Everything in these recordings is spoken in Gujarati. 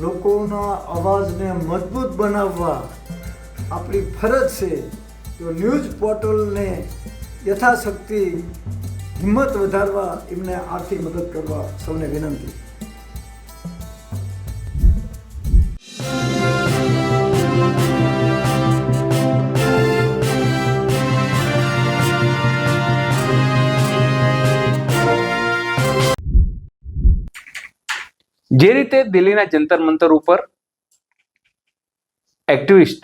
લોકોના અવાજને મજબૂત બનાવવા આપણી ફરજ છે. તો ન્યૂઝ પોર્ટલને યથાશક્તિ હિંમત વધારવા એમને આર્થિક મદદ કરવા સૌને વિનંતી. જે રીતે દિલ્હીના જંતર મંતર ઉપર એક્ટિવિસ્ટ,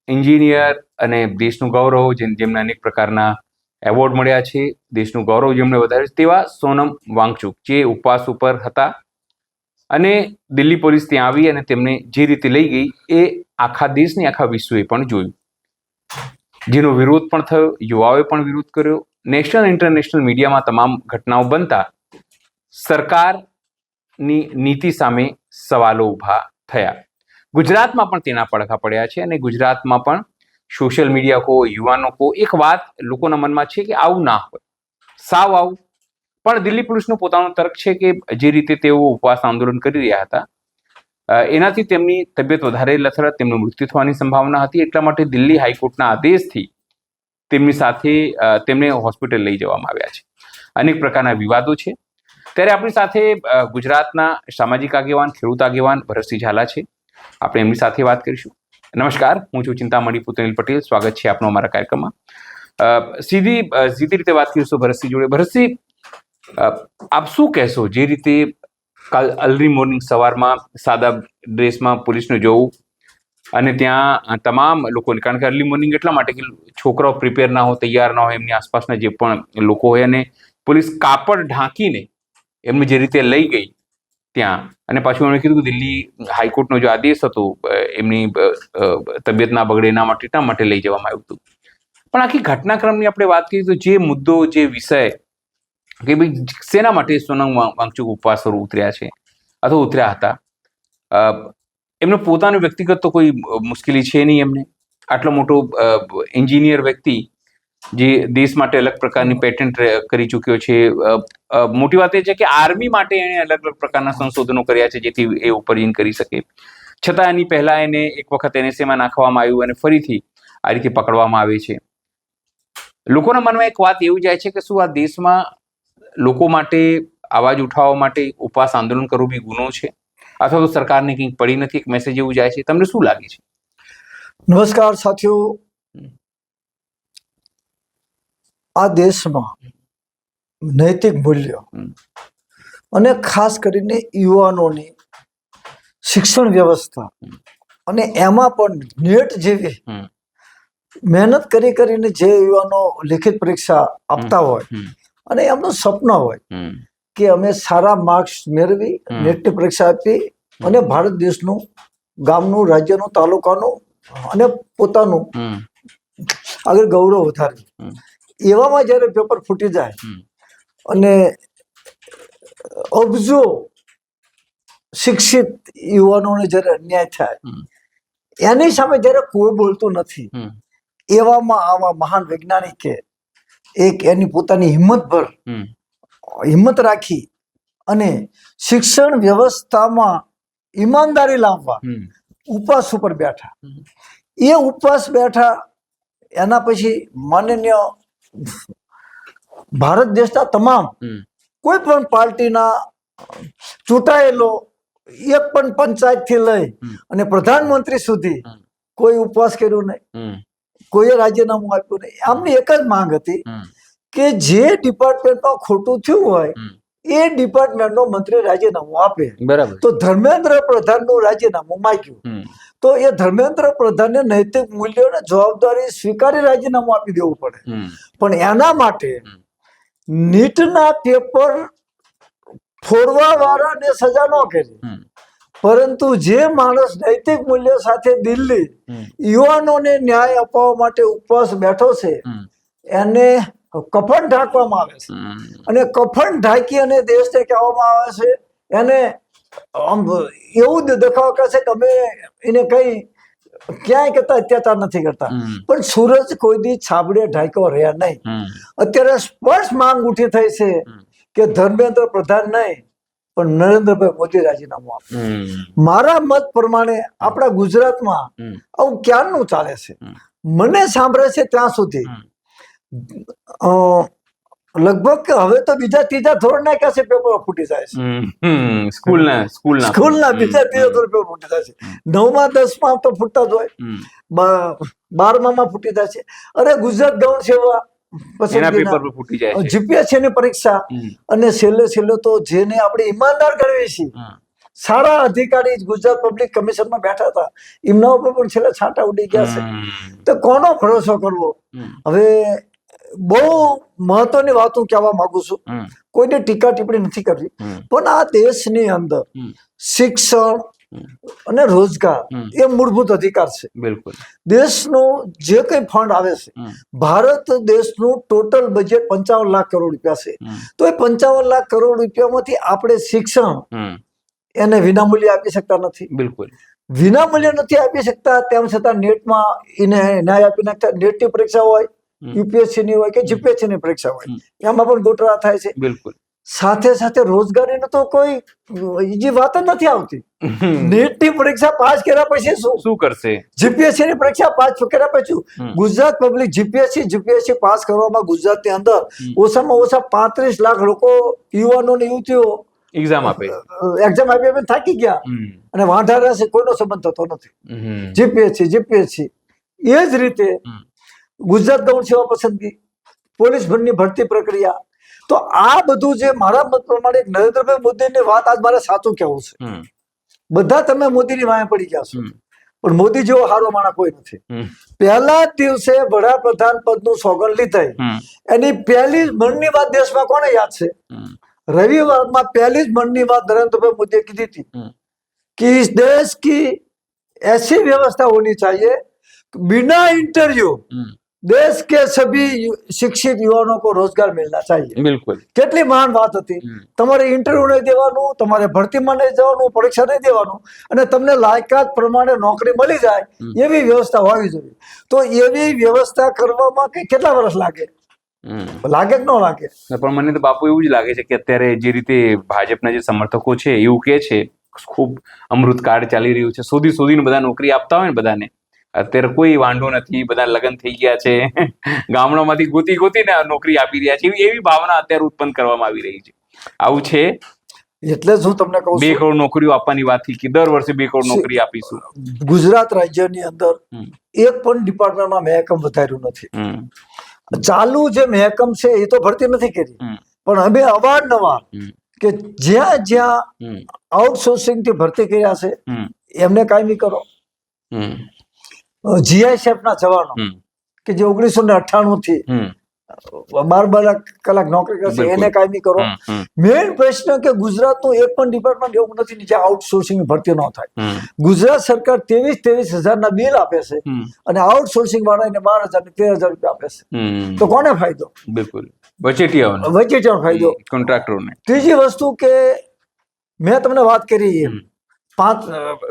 એન્જિનિયર અને દેશનું ગૌરવ, જેમને અનેક પ્રકારના એવોર્ડ મળ્યા છે, દેશનું ગૌરવ જેમણે વધાર્યું, તેવા સોનમ વાંગચુક જે ઉપવાસ ઉપર હતા અને દિલ્હી પોલીસ ત્યાં આવી અને તેમને જે રીતે લઈ ગઈ એ આખા દેશની, આખા વિશ્વએ પણ જોયું, જેનો વિરોધ પણ થયો, યુવાઓએ પણ વિરોધ કર્યો. નેશનલ ઇન્ટરનેશનલ મીડિયામાં તમામ ઘટનાઓ બનતા સરકારની નીતિ સામે સવાલો ઊભા થયા. ગુજરાતમાં પણ તેના પડઘા પડ્યા છે અને ગુજરાતમાં પણ સોશિયલ મીડિયા કો, યુવાનો કો, એક વાત લોકોના મનમાં છે કે આવું ના હોય, સાવ આવું. પણ દિલ્હી પોલીસનો પોતાનો તર્ક છે કે જે રીતે તેઓ ઉપવાસ આંદોલન કરી રહ્યા હતા એનાથી તેમની તબિયત વધારે લથડત, તેમનું મૃત્યુ થવાની સંભાવના હતી. એટલા માટે દિલ્હી હાઈકોર્ટના આદેશથી તેમની સાથે તેમને હોસ્પિટલ લઈ જવામાં આવ્યા છે. અનેક પ્રકારના વિવાદો છે. ત્યારે આપણી સાથે ગુજરાતના સામાજિક આગેવાન, ખેડૂત આગેવાન ભરતસિંહ ઝાલા છે. આપણે એમની સાથે વાત કરીશું. નમસ્કાર, હું છું ચિંતામણી પુતેલ પટેલ. સ્વાગત છે આપનું અમારા કાર્યક્રમમાં. સીધી રીતે વાત કરીશું ભરતસિંહ જોડે. ભરતસિંહ, આપ શું કહેશો? જે રીતે કાલ અર્લી મોર્નિંગ સવારમાં સાદા ડ્રેસમાં પોલીસને જોવું અને ત્યાં તમામ લોકોને, કારણ કે અર્લી મોર્નિંગ એટલા માટે કે છોકરાઓ પ્રિપેર ના હોય, તૈયાર ના હોય, એમની આસપાસના જે પણ લોકો હોય, અને પોલીસ કાપડ ઢાંકીને એમને જે રીતે લઈ ગઈ ત્યાં, અને પાછું એમણે કીધું કે દિલ્હી હાઈકોર્ટનો જે આદેશ હતો એમની તબિયત ના બગડે એના માટે લઈ જવામાં આવ્યું હતું. પણ આખી ઘટનાક્રમની આપણે વાત કરીએ તો જે મુદ્દો, જે વિષય કે ભાઈ શેના માટે સોનમ વાંગચુક ઉપવાસ પર ઉતર્યા છે અથવા ઉતર્યા હતા, એમનો પોતાનો વ્યક્તિગત તો કોઈ મુશ્કેલી છે નહીં એમને. આટલો મોટો એન્જિનિયર વ્યક્તિ જે દેશ માટે અલગ પ્રકારની પેટન્ટ કરી ચૂક્યો છે. મોટી વાત એ છે કે આર્મી માટે એણે અલગ અલગ પ્રકારના સંશોધનો કર્યા છે જેથી એ ઉપર જઈને કરી શકે. છતાં એની પહેલા એને એક વખત NSA માં નાખવામાં આવ્યું અને ફરીથી આ રીતે પકડવામાં આવે છે. લોકોના મનમાં એક વાત એવું જાય છે કે શું આ દેશમાં લોકો માટે અવાજ ઉઠાવવા માટે ઉપવાસ આંદોલન કરવું બી ગુનો છે, અથવા તો સરકારને કંઈક પડી નથી? એક મેસેજ એવું જાય છે. તમને શું લાગે છે? નમસ્કાર સાથીઓ. આ દેશમાં નૈતિક મૂલ્યો અને ખાસ કરીને યુવાનોની શિક્ષણ વ્યવસ્થા, અને એમાં પણ નેટ જેવી મહેનત કરીને જે યુવાનો લેખિત પરીક્ષા આપતા હોય અને એમનું સપના હોય કે અમે સારા માર્ક્સ મેળવી નેટની પરીક્ષા આપી અને ભારત દેશનું, ગામનું, રાજ્યનું, તાલુકાનું અને પોતાનું આગળ ગૌરવ વધાર્યું. એવામાં જ્યારે પેપર ફૂટી જાય અને અબજો શિક્ષિત યુવાનોને જ્યારે અન્યાય થાય, એની સામે જ્યારે કોઈ બોલતું નથી, એવામાં આવા મહાન વૈજ્ઞાનિકે એક એની પોતાની હિંમત રાખી અને શિક્ષણ વ્યવસ્થામાં ઈમાનદારી લાવવા ઉપવાસ ઉપર બેઠા. એ ઉપવાસ બેઠા એના પછી માનનીય ભારત દેશના તમામ કોઈ પણ પાર્ટીના ચૂંટાયેલો એક પણ પંચાયત થી લઈ અને પ્રધાનમંત્રી સુધી કોઈ ઉપવાસ કર્યો નહીં, કોઈએ રાજીનામું આપ્યું નહીં. આમની એક જ માંગ હતી કે જે ડિપાર્ટમેન્ટમાં ખોટું થયું હોય એ ડિપાર્ટમેન્ટનો મંત્રી રાજીનામું આપે. બરાબર. તો ધર્મેન્દ્ર પ્રધાનનું રાજીનામું માંગ્યું તો એ ધર્મેન્દ્ર પ્રધાનને નૈતિક મૂલ્યો અને જવાબદારી સ્વીકારી રાજીનામું આપી દેવું પડે. પણ એના માટે નીટના પેપર ફોડવા વાળાને સજા ન કરી, પરંતુ જે માણસ નૈતિક મૂલ્યો સાથે દિલ્હી યુવાનોને ન્યાય અપાવવા માટે ઉપવાસ બેઠો છે એને કફન ઢાંકવામાં આવે છે. અને કફન ઢાંકી અને દેશને કહેવામાં આવે છે, એને એવું દેખાવ કરશે કે અમે એને કઈ ક્યાંય કરતા અત્યાચાર નથી કરતા. પણ સૂરજ કોઈ દી છાબડે ઢાંક્યો રહ્યા નહીં. અત્યારે સ્પષ્ટ માંગ ઉઠી થઈ છે કે ધર્મેન્દ્ર પ્રધાન નહીં, પણ નરેન્દ્રભાઈ મોદી રાજીનામું આપ્યું. મારા મત પ્રમાણે આપણા ગુજરાતમાં આવું ક્યારનું ચાલે છે. મને સાંભળે છે ત્યાં સુધી લગભગ હવે તો બીજા ત્રીજા ધોરણના ક્યાં પેપરો ફૂટી જાય છે. સ્કૂલના બીજા ત્રીજા ધોરણ પેપર ફૂટી જાય છે. 9મા 10મા તો ફૂટતા જ હોય, 12મા ફૂટી જાય છે. અરે ગુજરાત ગૌણ સેવા જીપીએસસી ની પરીક્ષા અને છેલ્લે તો જેને આપણે ઈમાનદાર ગણીએ છીએ, સારા અધિકારી ગુજરાત પબ્લિક કમિશનમાં બેઠા હતા, એમના ઉપર પણ છેલ્લે છાંટા ઉડી ગયા છે. તો કોનો ભરોસો કરવો? હવે બહુ મહત્વની વાત હું કહેવા માંગુ છું, કોઈને ટીકા ટિપ્પણી નથી કરવી, પણ આ દેશની અંદર શિક્ષણ અને રોજગાર એ મૂળભૂત અધિકાર છે. બિલકુલ. દેશનું જે કઈ ફંડ આવે છે, ભારત દેશનું ટોટલ બજેટ 55 લાખ કરોડ રૂપિયા છે. તો એ 55 લાખ કરોડ રૂપિયામાંથી આપણે શિક્ષણ એને વિનામૂલ્યે આપી શકતા નથી. બિલકુલ વિનામૂલ્યે નથી આપી શકતા, તેમ છતાં નેટમાં એને ન્યાય આપી નાખતા. નેટની પરીક્ષા હોય, યુપીએસસી ની હોય કે જીપીએસસી ની પરીક્ષા હોય, એમાં પણ ગોટાળા થાય છે. બિલકુલ. સાથે સાથે રોજગારીનો તો કોઈ બીજી વાત જ નથી આવતી. નેટની પરીક્ષા પાસ કર્યા પછી શું કરશે? જીપીએસસી ની પરીક્ષા પાસ કર્યા પછી ગુજરાત પબ્લિક જીપીએસસી પાસ કરવામાં ગુજરાતની અંદર ઓછામાં ઓછા 35 લાખ લોકો, યુવાનો ને યુવતીઓ એક્ઝામ આપી થાકી ગયા અને વાંઢા રહેશે, કોઈનો સંબંધ થતો નથી. જીપીએસસી એ જ રીતે ગુજરાત ગૌણ સેવા પસંદગી, પોલીસ ભરની ભરતી પ્રક્રિયા. તો આ બધું જે મારા મત પ્રમાણે નરેન્દ્રભાઈ મોદીની વાત આજ મારે સાચું કહેવું છે. બધા તમે મોદીની વાંહે પડી ગયા છો, પણ મોદી જેવો સારો માણસ કોઈ નથી. પહેલા દિવસે વડાપ્રધાન પદનું સોગંદ લીધાઈ, એની પહેલી જ મનની વાત દેશમાં કોને યાદ છે? રવિવારમાં પહેલી જ મનની વાત નરેન્દ્રભાઈ મોદીએ કીધી હતી કે इस देश की ऐसी व्यवस्था होनी चाहिए बिना इंटरव्यू देश के सभी शिक्षित युवाओं को रोजगार मिलना चाहिए. બિલકુલ. કેટલી મહાન વાત હતી. તમારે ઇન્ટરવ્યુ નહીં દેવાનું, તમારે ભરતીમાં નહીં જવાનું, પરીક્ષા નહીં દેવાનું, અને તમને લાયકાત પ્રમાણે નોકરી મળી જાય એવી વ્યવસ્થા હોવી જોઈએ. તો એવી વ્યવસ્થા કરવામાં કેટલા વર્ષ લાગે? લાગે કે ન લાગે? પણ મને તો બાપુ એવું જ લાગે છે કે અત્યારે જે રીતે ભાજપના જે સમર્થકો છે એવું કે છે ખૂબ અમૃતકાળ ચાલી રહ્યું છે, શોધીને બધા નોકરી આપતા હોય ને બધાને, અત્યારે કોઈ વાંધો નથી, બધા લગ્ન થઈ ગયા છે, ગામડામાંથી ગોતીને નોકરી આપી રહ્યા છે, એવી ભાવના અત્યારે ઉત્પન્ન કરવામાં આવી રહી છે. આવું છે એટલે જ હું તમને કહું છું 2 કરોડ નોકરીઓ આપવાની વાત થઈ કે દર વર્ષે 2 કરોડ નોકરી આપીશું. ગુજરાત રાજ્યની અંદર એક પણ ડિપાર્ટમેન્ટમાં મહેકમ વધાર્યું નથી. ચાલુ જે મહેકમ છે એ તો ભરતી નથી કરી, પણ અમે અવારનવાર કે જ્યાં આઉટસોર્સિંગ થી ભરતી કર્યા છે એમને કાયમી કરો. જીઆઈએસએફ ના જવાનો કે જે 1998 થી 12 કલાક નોકરી કરશે એને કાયમી કરો. મેઇન પ્રશ્ન કે ગુજરાતનું એક પણ ડિપાર્ટમેન્ટ એવું નથી જ્યાં આઉટસોર્સિંગ ભરતી ન થાય. ગુજરાત સરકાર 23,000 બિલ આપે છે અને આઉટસોર્સિંગ વાળાને 12,000 ને 13,000 રૂપિયા આપે છે. તો કોને ફાયદો? બિલકુલ વચેટિયાઓને ફાયદો, કોન્ટ્રાક્ટરોને. ત્રીજી વસ્તુ કે મેં તમને વાત કરી,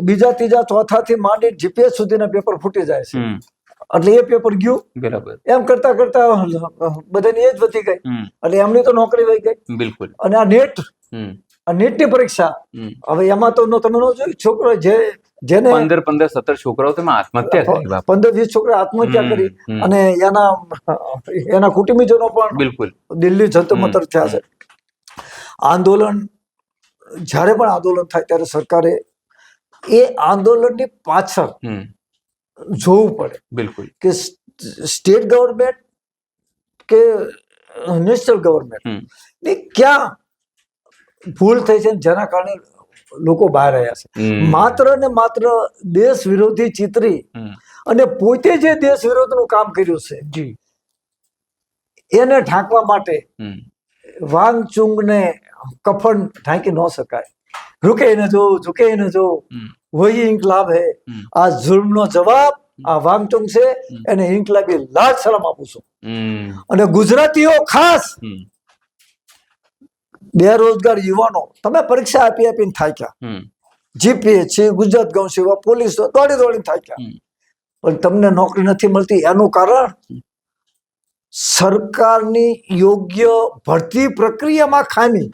બીજા ત્રીજા ચોથા થી માંડી જીપીએસ સુધીના પેપર ફૂટી જાય છે, એટલે એ પેપર ગયું. બરાબર. એમ કરતા બધાની એજ વધી ગઈ એટલે એમની તો નોકરી વહી ગઈ. બિલકુલ. અને આ નેટની પરીક્ષા, હવે એમાં તો તમે ન જોયું છોકરો જેને 15-17 છોકરાઓ તમે આત્મહત્યા કરી, 15-20 છોકરા આત્મહત્યા કરી અને એના કુટુંબીજનો પણ બિલકુલ દિલ્હી જંતર મંતર થયા છે. આંદોલન જ્યારે પણ આંદોલન થાય ત્યારે સરકારે એ આંદોલનની પાછળ જોવું પડે. બિલકુલ. કે સ્ટેટ ગવર્મેન્ટ કે નેશનલ ગવર્મેન્ટ ને ક્યાં ભૂલ થઈ છે જેના કારણે લોકો બહાર રહ્યા છે. માત્ર ને માત્ર દેશ વિરોધી ચિતરી અને પોતે જે દેશ વિરોધનું કામ કર્યું છે એને ઢાંકવા માટે વાંગચુંગને કફન ઢાંકી ન શકાય. રૂકે ન જો વહી ઇન્કલાબ હે. આ જુલ્મનો જવાબ આ વાંગચુંગ છે, એને ઇન્કલાબી લાજ સલામ આપું છું. અને ગુજરાતીઓ ખાસ બેરોજગાર યુવાનો, તમે પરીક્ષા આપીને થાક્યા, જીપીએસસી, ગુજરાત ગૌણ સેવા, પોલીસ દોડીને થાક્યા, પણ તમને નોકરી નથી મળતી. એનું કારણ સરકારની યોગ્ય ભરતી પ્રક્રિયામાં ખામી.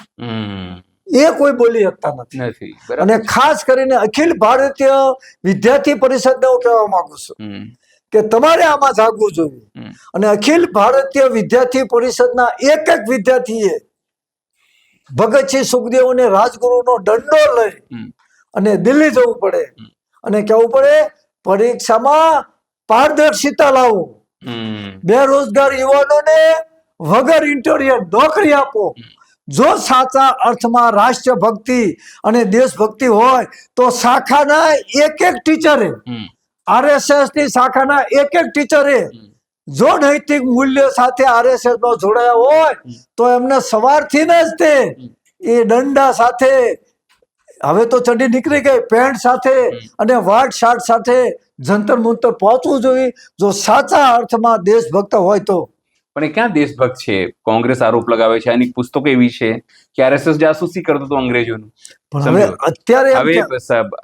એ કોઈ બોલી શકતા નથી. નથી બરાબર. અને ખાસ કરીને અખિલ ભારતીય વિદ્યાર્થી પરિષદને હું કહેવા માંગુ છું કે તમારે આમાં જાગવું જોઈએ. અને અખિલ ભારતીય વિદ્યાર્થી પરિષદના એક વિદ્યાર્થીએ ભગતસિંહ સુખદેવ અને રાજગુરુનો દંડો લઈ અને દિલ્હી જવું પડે અને કહેવું પડે પરીક્ષામાં પારદર્શિતા લાવો, બેરોજગાર યુવાનોને વગર ઇન્ટરવ્યુ નોકરી આપો. જો સાચા અર્થમાં રાષ્ટ્રભક્તિ અને દેશભક્તિ હોય તો શાખાના એક ટીચરે, RSS ની શાખાના એક ટીચરે જો નૈતિક મૂલ્ય સાથે RSS નો જોડાયા હોય તો એમને સવારથી જ તે એ દંડા સાથે, હવે તો ચડી નીકળી ગઈ, પેન્ટ સાથે અને વાટ શાર્ટ સાથે જંતર મંતર પહોંચવું જોઈએ જો સાચા અર્થમાં દેશભક્ત હોય તો. પણ એ ક્યાં દેશભક્ત છે? કોંગ્રેસ આરોપ લગાવે છે, આની પુસ્તકો એવી છે કે RSS જાસૂસી કરતો હતો અંગ્રેજોનું. પણ હવે અત્યારે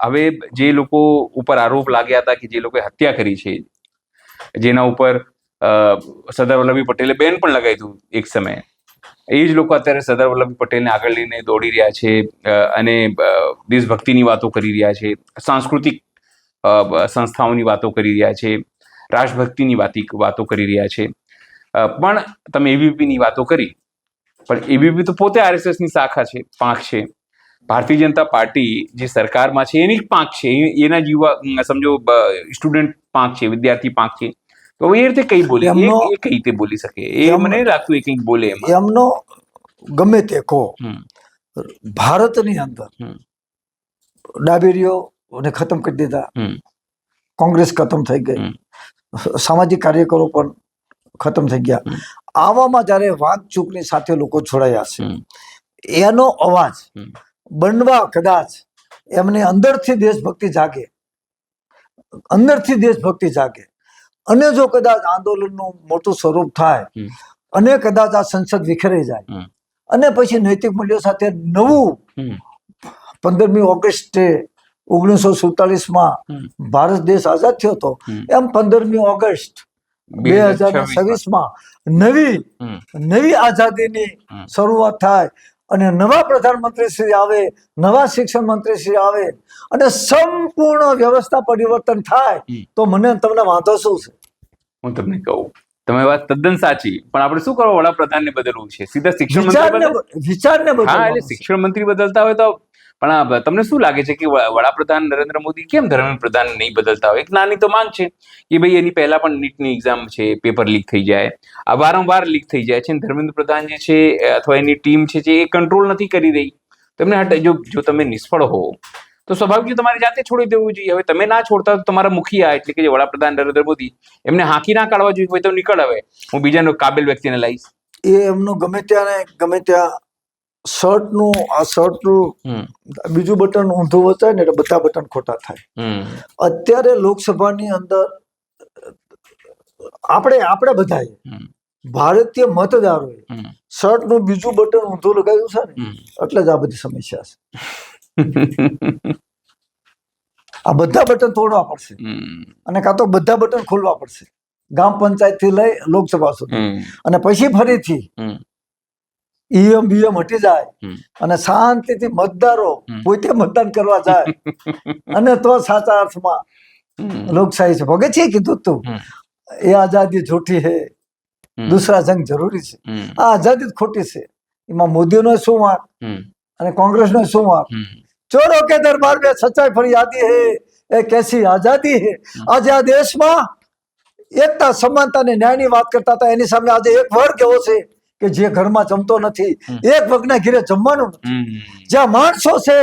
હવે જે લોકો ઉપર આરોપ લાગ્યા હતા કે જે લોકોએ હત્યા કરી છે, જેના ઉપર સરદાર વલ્લભભાઈ પટેલે બેન પણ લગાવી હતું એક સમયે, એ જ લોકો અત્યારે સરદાર વલ્લભભાઈ પટેલને આગળ લઈને દોડી રહ્યા છે અને દેશભક્તિની વાતો કરી રહ્યા છે, સાંસ્કૃતિક સંસ્થાઓની વાતો કરી રહ્યા છે, રાષ્ટ્રભક્તિની વાતો કરી રહ્યા છે. પણ તમે ABVP ની વાતો કરી, પણ ABVP તો પોતે RSS ની શાખા છે, પાંખ છે. ભારતીય જનતા પાર્ટી જે સરકારમાં છે એની પાંખ છે, એના યુવા સમજો સ્ટુડન્ટ પાંખ છે, વિદ્યાર્થી પાંખ છે. તો એ રીતે કઈ બોલે, એ કઈ રીતે બોલી શકે? એ મને નહીં લાગતું એ કંઈક બોલે. એમનો ગમે તે કહો, ભારતની અંદર ડાબેરીઓને ખતમ કરી દીધા, કોંગ્રેસ ખતમ થઈ ગઈ, સામાજિક કાર્યકરો પણ ખતમ થઈ ગયા. આવામાં જયારે વાંક ચૂકની સાથે લોકો જોડાયા છે, એનો અવાજ બનવા કદાચ એમને અંદરથી દેશભક્તિ જાગે, અંદરથી દેશભક્તિ જાગે અને જો કદાચ આંદોલનનું મોટું સ્વરૂપ થાય અને કદાચ આ સંસદ વિખેરાઈ જાય અને પછી નૈતિક મૂલ્યો સાથે નવું 15મી ઓગસ્ટે 1947માં ભારત દેશ આઝાદ થયો હતો, એમ 15મી ઓગસ્ટ 2026માં નવી આઝાદીની શરૂઆત થાય અને નવા પ્રધાનમંત્રી શ્રી આવે, નવા શિક્ષણ મંત્રી શ્રી આવે અને સંપૂર્ણ વ્યવસ્થા પરિવર્તન થાય તો મને તમને વાંધો શું છે? હું તમને કહું, તમે વાત તદ્દન સાચી, પણ આપણે શું કરો? વડાપ્રધાનને બદલવું છે, સીધા શિક્ષણ મંત્રી વિચારને હા, એટલે શિક્ષણ મંત્રી બદલતા હોય તો. પણ તમને શું લાગે છે કે વડાપ્રધાન નરેન્દ્ર મોદી કેમ ધર્મેન્દ્ર પ્રધાન નહીં બદલતા હોય? એક નાની તો માંગ છે કે ભાઈ એની પહેલા પણ નીટની એક્ઝામ છે, પેપર લીક થઈ જાય, આ વારંવાર લીક થઈ જાય છે. ધર્મેન્દ્ર પ્રધાન જે છે અથવા એની ટીમ છે એ કંટ્રોલ નથી કરી રહી. તમને જો તમે નિષ્ફળ હો તો સ્વાભાવિક તમારે જાતે છોડી દેવું જોઈએ. હવે તમે ના છોડતા તો તમારા મુખિયા એટલે કે જે વડાપ્રધાન નરેન્દ્ર મોદી એમને હાંકી ના કાઢવા જોઈએ, હોય તો નીકળ, હવે હું બીજાનો કાબેલ વ્યક્તિને લાવીશ. એ એમનું ગમે ત્યાં શર્ટનું બીજું બટન ઊંધું વચાય ને એટલે બધા બટન ખોટા થાય. અત્યારે લોકસભાની અંદર આપણે બધાએ ભારતીય મતદારોએ શર્ટનું બીજું બટન ઊંધું લગાવ્યું છે ને એટલે જ આ બધી સમસ્યા છે. આ બધા બટન તોડવા પડશે અને કાં તો બધા બટન ખોલવા પડશે, ગ્રામ પંચાયત થી લઈ લોકસભા સુધી, અને પછી ફરીથી EVM હટી જાય અને શાંતિથી મતદારો પોતે મતદાન કરવા જાય અને તો સાચા અર્થમાં લોકશાહી છે. ભગતસિંહ કીધું તું એ આઝાદી જૂઠી હે, દૂસરા જંગ જરૂરી છે. આ આઝાદી જ ખોટી છે. એમાં મોદીનો શું વાંક અને કોંગ્રેસનો શું વાંક? ચોરો કે દરબાર में सच्चाई फरियादी है, એ कैसी आजादी है. આજે આ દેશમાં એકતા, સમાનતા અને ન્યાયની વાત કરતા હતા, એની સામે આજે એક વર્ગ એવો છે કે જે ઘરમાં જમતો નથી, એક વર્ગના ઘરે જમવાનું નથી. જ્યાં માણસો છે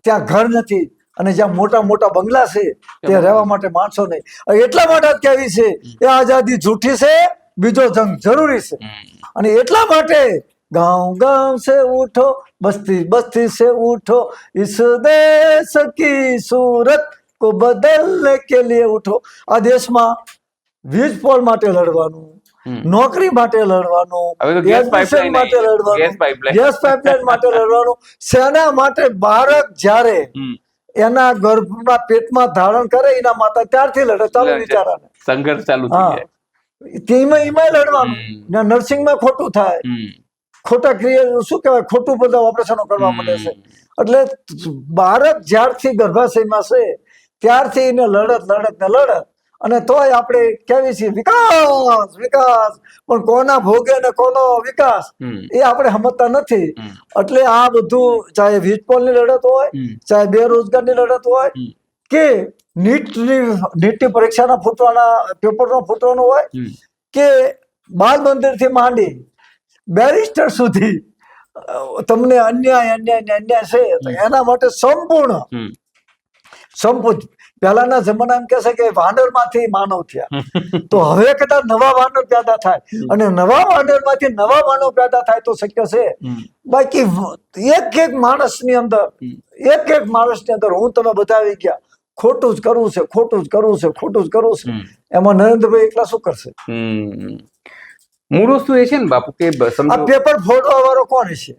ત્યાં ઘર નથી અને જ્યાં મોટા મોટા બંગલા છે ત્યાં રહેવા માટે માણસો નહીં. એટલા માટે જ કહેવી છે એ આઝાદી જૂઠી છે, બીજો જંગ જરૂરી છે. અને એટલા માટે गांव गांव से उठो, बस्ती बस्ती से उठो, इस देश की सूरत को बदलने के लिए उठो. આ દેશમાં વીજ પોલ માટે લડવાનું, નોકરી માટે લડવાનું, એડમિશન માટે લડવાનું, ગેસ પાઇપલાઇન માટે લડવાનું. સેના માટે બાળક જ્યારે એના ગર્ભના પેટમાં ધારણ કરે એના માતા ત્યારથી લડે. ચાલુ વિચારાને સંઘર્ષ ચાલુ થઈ જાય, એમાં લડવાનું. નર્સિંગમાં ખોટું થાય, ખોટા શું કહેવાય, ખોટું બધા ઓપરેશનો કરવા માંડે છે. એટલે બાળક જ્યારથી ગર્ભાશયમાં છે ત્યારથી એને લડત અને તોય આપણે કહેવી છીએ વિકાસ વિકાસ, પણ કોના ભોગે ને કોનો વિકાસ એ આપણે સમજતા નથી. એટલે આ બધું ચાહે વીજપોલની લડત હોય, ચાહે બેરોજગારની લડત હોય, કે નીટની પરીક્ષાના પેપરનો ફૂટવાનો હોય, કે બાલ મંદિરથી માંડી બેરિસ્ટર સુધી તમને અન્યાય છે, એના માટે સંપૂર્ણ પહેલાના જમાના એમ કહેશે કે વાનરમાંથી માનવ થયા, તો હવે કદાચ નવા વાનર પેદા થાય અને નવા વાનરમાંથી નવા માનવ પેદા થાય તો શક્ય છે. બાકી એક માણસની અંદર હું તમે બતાવી ગયા ખોટું જ કરવું છે. એમાં નરેન્દ્રભાઈ એકલા શું કરશે? મૂળ વસ્તુ એ છે ને બાપુ કે આ પેપર ફોડવા વાળો કોણ છે?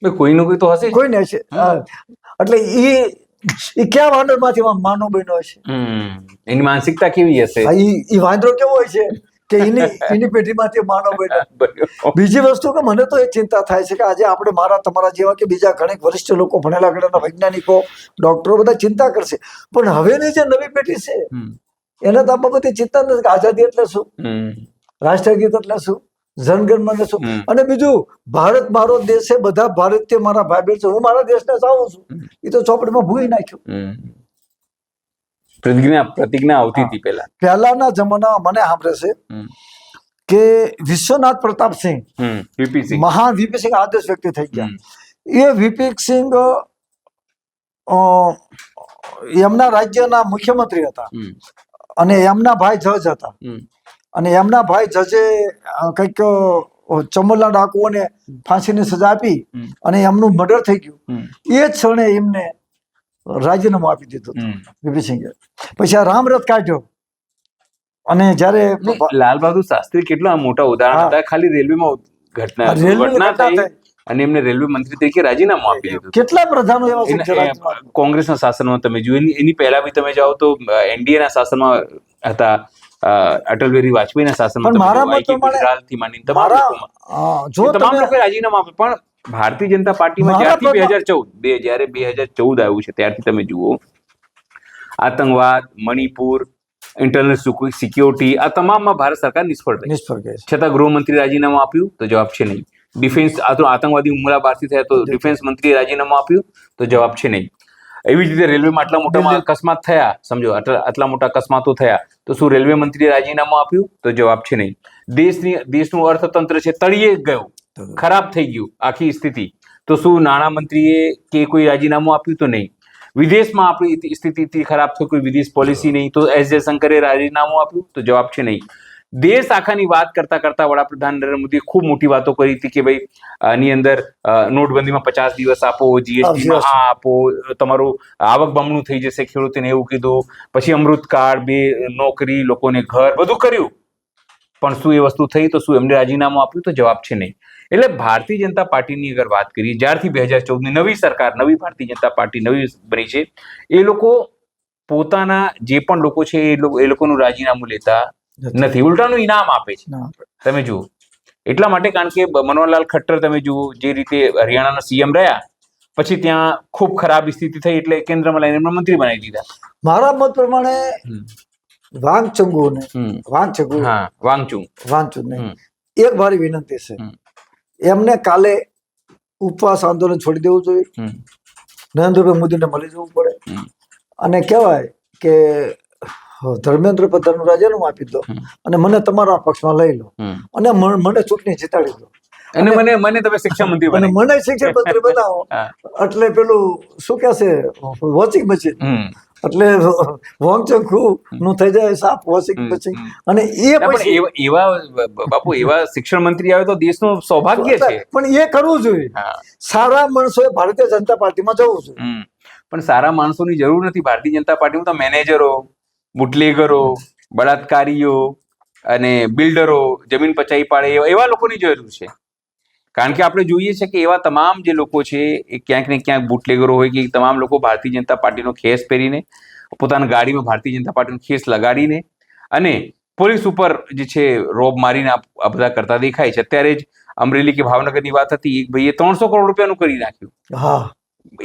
કોઈનું કોઈ તો હશે, કોઈ ને છે. એટલે એ ક્યાં વાનર માંથી માનવ બન્યો હશે? એની માનસિકતા કેવી હશે? એ વાંદરો કેવો હોય છે કે એની પેઢીમાંથી માનવ બન્યો. બીજી વસ્તુ કે મને તો એ ચિંતા થાય છે કે આજે આપણે તમારા જેવા કે બીજા ઘણા વરિષ્ઠ લોકો, ભણેલા ગણેલા વૈજ્ઞાનિકો, ડોક્ટરો બધા ચિંતા કરશે, પણ હવેની જે નવી પેઢી છે એને તો આ બાબતે ચિંતા નથી કે આઝાદી એટલે શું, રાષ્ટ્રગીત એટલે શું, જનગણ મને શું, અને બીજું ભારત મારો દેશ છે, બધા ભારતીય મારા ભાઈ બહેન છે, હું મારા દેશને ચાહું છું. એ તો ચોપડીમાં ભૂલી નાખ્યું. પ્રતિજ્ઞા આવતી હતી પહેલાના જમાનામાં મને સાંભળે છે કે વિશ્વનાથ પ્રતાપસિંહ મહાન વીપી સિંહ આદર્શ વ્યક્તિ થઈ ગયા. એ વીપી સિંહ એમના રાજ્યના મુખ્યમંત્રી હતા અને એમના ભાઈ જજ હતા, અને એમના ભાઈ જજે કંઈક ચમોલા ડાકુઓને ફાંસીની સજા આપી અને એમનું મર્ડર થઈ ગયું. એ જ ક્ષણે એમને રાજીનામું આપી દીધું વીપી સિંઘે. પછી આ રામરથ કાઢ્યો, અને જયારે લાલ બહાદુર શાસ્ત્રી કેટલા મોટા ઉદાહરણ હતા. ખાલી રેલવેમાં ઘટના થઈ અને એમને રેલવે મંત્રી તરીકે રાજીનામું આપી દીધું. કેટલા પ્રધાનો એવા કોંગ્રેસના શાસનમાં તમે જુઓ, એની પહેલા બી તમે જાઓ તો એનડીએ ના શાસનમાં હતા, અટલ બિહારી વાજપેયીના શાસનમાં તમામ લોકો રાજીનામા આપે. પણ ભારતીય જનતા પાર્ટીમાં જ્યારથી 2014 આવ્યું છે ત્યારથી તમે જુઓ, આતંકવાદ, મણિપુર, ઇન્ટરનલ સિક્યોરિટી, આ તમામમાં ભારત સરકાર નિષ્ફળ ગઈ. છતાં ગૃહમંત્રી રાજીનામું આપ્યું તો જવાબ છે નહીં. ડિફેન્સ આતંકવાદી હુમલા બહારથી થયા તો ડિફેન્સ મંત્રીએ રાજીનામું આપ્યું તો જવાબ છે નહીં. એવી જ રીતે રેલવેમાં આટલા મોટા અકસ્માત થયા, સમજો આટલા મોટા અકસ્માતો થયા તો શું રેલવે મંત્રીએ રાજીનામું આપ્યું તો જવાબ છે નહીં. દેશનું અર્થતંત્ર છે તળિયે ગયું, ખરાબ થઈ ગયું આખી સ્થિતિ, તો શું નાણામંત્રીએ કે કોઈ રાજીનામું આપ્યું તો નહીં. વિદેશમાં આપણી સ્થિતિ ખરાબ થઈ, કોઈ વિદેશ પોલિસી નહીં તો એસ જયશંકરે રાજીનામું આપ્યું તો જવાબ છે નહીં. દેશ આખાની વાત કરતા વડાપ્રધાન નરેન્દ્ર મોદીએ ખૂબ મોટી વાતો કરી હતી કે ભાઈ આની અંદર નોટબંધીમાં 50 દિવસ આપો, જીએસટીમાં આ આપો, તમારું આવક બમણું થઈ જશે ખેડૂતોને એવું કીધું. પછી અમૃત કાર્ડ, 2 નોકરી, લોકોને ઘર, બધું કર્યું, પણ શું એ વસ્તુ થઈ? તો શું એમને રાજીનામું આપ્યું તો જવાબ છે નહીં. એટલે ભારતીય જનતા પાર્ટીની અગર વાત કરીએ, જ્યારથી 2014ની નવી સરકાર, નવી ભારતીય જનતા પાર્ટી નવી બની છે, એ લોકો પોતાના જે પણ લોકો છે એ લોકોનું રાજીનામું લેતા નથી, ઉલટાનું ઇનામ આપે છે. તમે જુઓ, એટલા માટે કારણ કે મનોહરલાલ ખટ્ટર તમે જુઓ જે રીતે હરિયાણાના સીએમ રહ્યા, પછી ત્યાં ખૂબ ખરાબ સ્થિતિ થઈ એટલે કેન્દ્રમાં લઈને એમને મંત્રી બનાવી દીધા. મારા મત પ્રમાણે વાંગચુંગ એક મારી વિનંતી છે, એમને કાલે ઉપવાસ આંદોલન છોડી દેવું જોઈએ, નરેન્દ્રભાઈ મોદીને મળી જવું પડે, અને કહેવાય કે ધર્મેન્દ્ર પ્રધાનનું રાજીનામું આપી દો અને મને તમારા પક્ષમાં લઈ લો અને મને ચૂંટણી જીતાડી દો, અને મને તમે શિક્ષણ મંત્રી અને મને શિક્ષણ મંત્રી બનાવો. એટલે પેલું શું કે છે, વોચિંગ મશીન, એટલે વોંગચંગ નું થઈ જાય સાફ વોચિંગ મશીન. અને એવા બાપુ એવા શિક્ષણ મંત્રી આવે તો દેશનું સૌભાગ્ય છે. પણ એ કરવું જોઈએ, સારા માણસોએ ભારતીય જનતા પાર્ટીમાં જવું જોઈએ. પણ સારા માણસોની જરૂર નથી ભારતીય જનતા પાર્ટીમાં. તો મેનેજરો, બુટલેગરો, બળાત્કારીઓ અને બિલ્ડરો, જમીન પચાવી પાડે એવા લોકોની જરૂર છે. કારણ કે આપણે જોઈએ છે કે એવા તમામ જે લોકો છે એ ક્યાંક ને ક્યાંક બુટલેગરો હોય કે તમામ લોકો ભારતીય જનતા પાર્ટીનો ખેસ પહેરીને, પોતાના ગાડીમાં ભારતીય જનતા પાર્ટીનો ખેસ લગાડીને અને પોલીસ ઉપર જે છે રોબ મારીને આ બધા કરતા દેખાય છે. અત્યારે જ અમરેલી કે ભાવનગરની વાત હતી, એક ભાઈએ 300 કરોડ રૂપિયાનું કરી નાખ્યું. હા,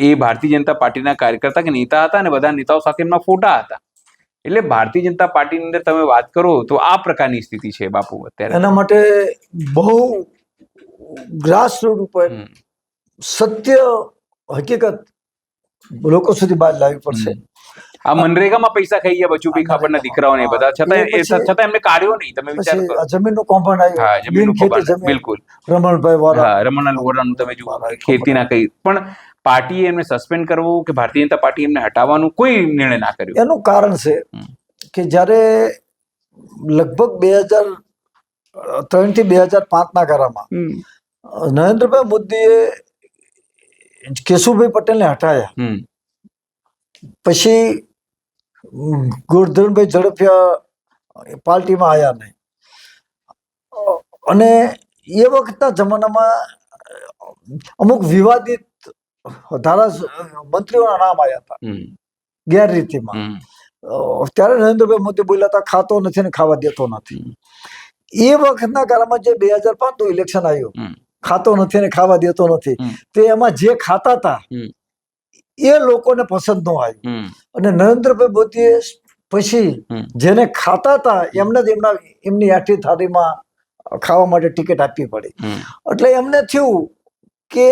એ ભારતીય જનતા પાર્ટીના કાર્યકર્તા કે નેતા હતા, અને બધા નેતાઓ સાથે એમના ફોટા હતા. એટલે ભારતીય જનતા પાર્ટીની અંદર તમે વાત કરો તો આ પ્રકારની સ્થિતિ છે બાપુ અત્યારે. એના માટે બહુ ગ્રાસ રૂટ ઉપર સત્ય હકીકત લોકો સુધી બહાર લાવવી પડશે. આ મનરેગામાં પૈસા ખાઈ ગયા બચુભાઈ ખાબડના દીકરાઓને બધા, છતાં એમને કાઢ્યો નહીં. તમે વિચાર કરો. જમીનનું કૌભાંડ આવ્યું. હા, જમીનનું કૌભાંડ, બિલકુલ. રમણભાઈ વાળા, હા, રમણ વોરાનું તમે જુઓ, ખેતીના કઈ પણ પાર્ટીએ એમને સસ્પેન્ડ કરવું કે ભારતીય જનતા પાર્ટી એમને હટાવવાનું કોઈ નિર્ણય ના કર્યો. એનું કારણ છે કે જ્યારે લગભગ 2003 થી 2005 ગાળામાં નરેન્દ્રભાઈ મોદીએ કેશુભાઈ પટેલને હટાયા, પછી ગોરધનભાઈ ઝડફિયા પાર્ટીમાં આવ્યા નહીં, અને એ વખતના જમાનામાં અમુક વિવાદિત મંત્રીઓના નામ આવ્યા હતા ગેરરીતિમાં. ત્યારે નરેન્દ્રભાઈ મોદી બોલ્યા હતા ખાતો નથી ને ખાવા દેતો નથી. એ વખતના કાળમાં જે 2005 નું ઇલેક્શન આવ્યું, ખાતો નથી ને ખાવા દેતો નથી, તે એમાં જે ખાતા હતા એ લોકોને પસંદ ન આવ્યું, અને નરેન્દ્રભાઈ મોદીએ પછી જેને ખાતા હતા એમને જ એમની આઠી થાળીમાં ખાવા માટે ટિકિટ આપવી પડી. એટલે એમને થયું કે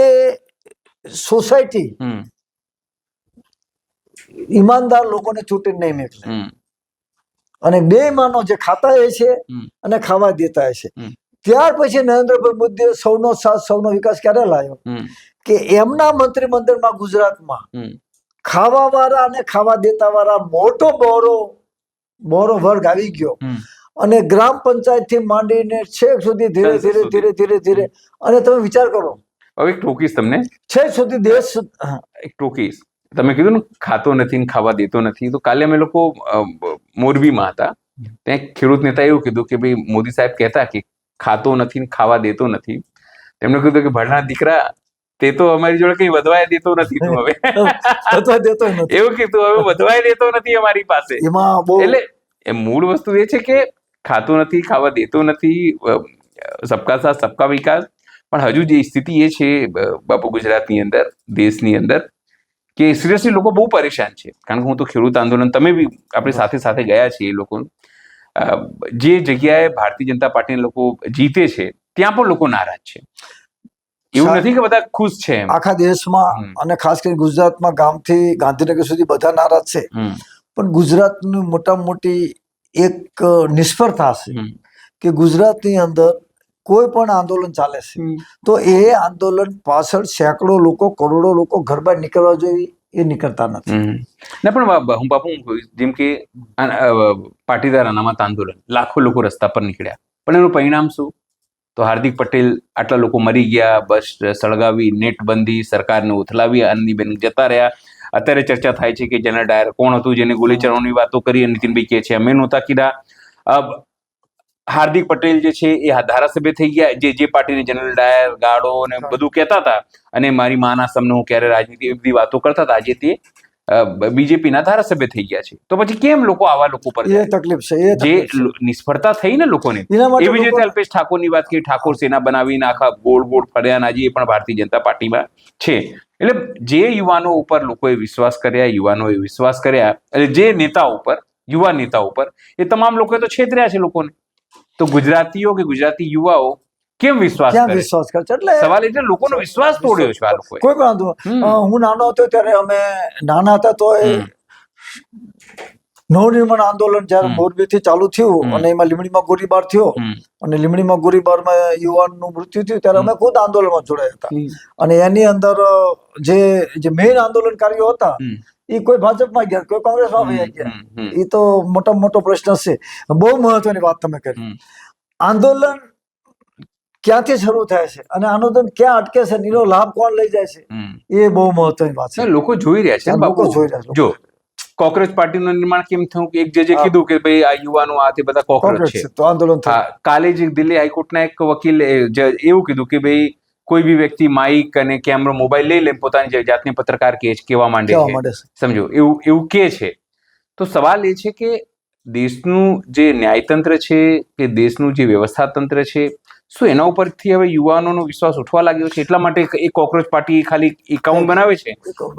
સોસાયટી ઈમાનદાર લોકોને ચૂંટીને નહીં મોકલે, અને બેઈમાનો જે ખાતા એ છે અને ખાવા દેતા છે. ત્યાર પછી નરેન્દ્રભાઈ મોદીએ સૌનો સાથ સૌનો વિકાસ ક્યારે લાવ્યો કે એમના મંત્રીમંડળમાં ગુજરાતમાં ખાવા વાળા અને ખાવા દેતા વાળા મોટો બોરો વર્ગ આવી ગયો, અને ગ્રામ પંચાયત થી માંડીને છેક સુધી ધીરે ધીરે ધીરે ધીરે ધીરે, અને તમે વિચાર કરો, હવે ટોકીસ તમને છેક સુધી દેશ એક ટોકીસ. તમે કીધું ને ખાતો નથી ને ખાવા દેતો નથી, તો કાલે અમે લોકો મોરબીમાં હતા, ત્યાં ખેડૂત નેતા એવું કીધું કે ભાઈ મોદી સાહેબ કહેતા કે ખાતો નથી ને ખાવા દેતો નથી. તેમણે કીધું કે ભણનાર દીકરા, તે તો અમારી જોડે કઈ વધવાય દેતો નથી, તું હવે દેતો નથી એવું કીધું, હવે વધવાય દેતો નથી અમારી પાસે. એટલે એ મૂળ વસ્તુ એ છે કે ખાતો નથી, ખાવા દેતો નથી, સબકા સાથ સબકા વિકાસ. પણ હજુ જે સ્થિતિ એ છે બાપુ ગુજરાતની અંદર, દેશની અંદર, કે સિરિયસલી લોકો બહુ પરેશાન છે. કારણ કે હું તો ખેડૂત આંદોલન, તમે બી આપણી સાથે સાથે ગયા છીએ, એ લોકો જે જગ્યાએ ભારતીય જનતા પાર્ટીના લોકો જીતે છે ત્યાં પણ લોકો નારાજ છે. એવું નથી કે બધા ખુશ છે. આખા દેશમાં અને ખાસ કરીને ગુજરાતમાં ગામથી ગાંધીનગર સુધી બધા નારાજ છે, પણ ગુજરાતની મોટામાં મોટી એક નિષ્ફળતા છે કે ગુજરાતની અંદર કોઈ પણ આંદોલન ચાલે છે તો એ આંદોલન પાછળ સેંકડો લોકો, કરોડો લોકો ઘર બહાર નીકળવા જોઈએ, એ નીકળતા નથી. ના, પણ હું બાપુ જેમ કે પાટીદાર અનામત આંદોલન, લાખો લોકો રસ્તા પર નીકળ્યા, પણ એનું પરિણામ શું? તો હાર્દિક પટેલ આટલા લોકો મરી ગયા, બસ સળગાવી, નેટબંધી, સરકારને ઉથલાવી, આનંદીબેન જતા રહ્યા. અત્યારે ચર્ચા થાય છે કે જનરલ ડાયર કોણ હતું જેને ગોલી ચલાવવાની વાતો કરી, નીતિનભાઈ કહે છે અમે નહોતા કીધા. હાર્દિક પટેલ જે છે એ ધારાસભ્ય થઈ ગયા, જે પાર્ટીને જનરલ ડાયર, ગાડો ને બધું કહેતા હતા, અને મારી માના સામે હું ક્યારે રાજનીતિ એ બધી વાતો કરતા હતા, આજે તે બીજેપીના ધારાસભ્ય થઈ ગયા છે. તો પછી કેમ લોકો આવા લોકો પર તકલીફ છે? જે નિષ્ફળતા થઈ ને લોકોને, એવી જ રીતે અલ્પેશ ઠાકોરની વાત કરી, ઠાકોર સેના બનાવીને આખા ગોળ ફર્યા, આજે એ પણ ભારતીય જનતા પાર્ટીમાં છે. એટલે જે યુવાનો ઉપર લોકોએ વિશ્વાસ કર્યા, યુવાનોએ વિશ્વાસ કર્યા, એટલે જે નેતાઓ ઉપર, યુવા નેતાઓ ઉપર, એ તમામ લોકોએ તો છેતર્યા છે લોકોને. તો ગુજરાતીઓ કે ગુજરાતી યુવાઓ કેમ વિશ્વાસ કરે? એટલે સવાલ એટલે લોકોનો વિશ્વાસ તોડ્યો છે આ લોકોએ. કોઈ પણ હું નાનો હતો ત્યારે, અમે નાના હતા તો નવનિર્માણ આંદોલન જયારે મોરબીથી ચાલુ થયું અને એમાં લીમડીમાં ગોળીબાર થયો, અને લીમડીમાં ગોળીબારમાં યુવાનનું મૃત્યુ થયું, ત્યારે અમે ખુદ આંદોલનમાં જોડાયા હતા. અને એની અંદર જે મેઇન આંદોલનકારીઓ હતા એ કોઈ ભાજપમાં ગયા, કોઈ કોંગ્રેસમાં ગયા. એ તો મોટામાં મોટો પ્રશ્ન છે. બહુ મહત્વની વાત તમે કરી. આંદોલન ક્યાંથી શરૂ થાય છે અને આંદોલન ક્યાં અટકે છે, એનો લાભ કોણ લઈ જાય છે, એ બહુ મહત્વની વાત છે. લોકો જોઈ રહ્યા છે, લોકો જોઈ રહ્યા છે. જો કોક્રોચ પાર્ટીનું નિર્માણ કેમ થયું કે એક જજે કીધું કે ભાઈ આ યુવાનો આ તે બધા કોક્રોચ છે, તો આંદોલન થયું. કાલે જ દિલ્હી હાઈકોર્ટના એક વકીલ એવું કીધું કે ભાઈ કોઈ બી વ્યક્તિ માઇક અને કેમેરો, મોબાઈલ લઈ લે, પોતાની જાતને પત્રકાર કહેવા માંડે છે, સમજો એવું કે છે. તો સવાલ એ છે કે દેશનું જે ન્યાયતંત્ર છે કે દેશનું જે વ્યવસ્થા તંત્ર છે, શું એના ઉપરથી હવે યુવાનોનો વિશ્વાસ ઉઠવા લાગ્યો છે? એટલા માટે એ કોકરોચ પાર્ટી ખાલી એકાઉન્ટ બનાવે છે